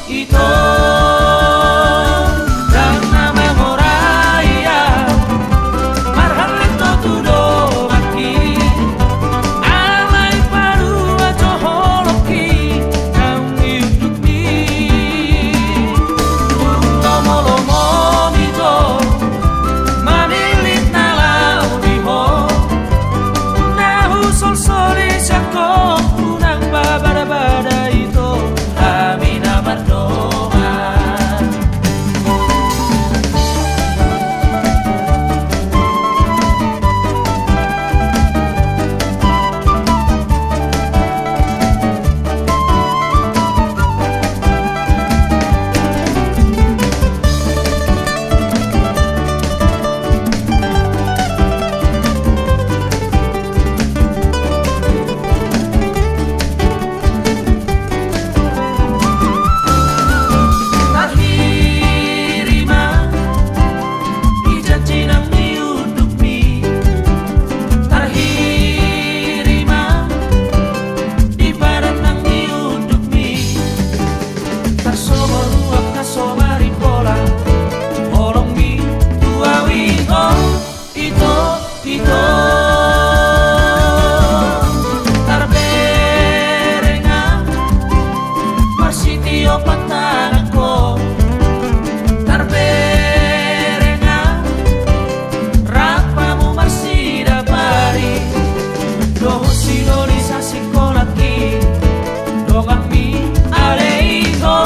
ito dan nama Moraya marhan lento tudo maki alay paru aco holoki kang hidup ni lomo lomo mito manilit na lau di ho nahu sol soli sako unang babada ito kami na berdoa. Ito tarberenga marsitio patanako tarberenga rapamu marsida pari doho sinolisa sikolaki dogami ale ito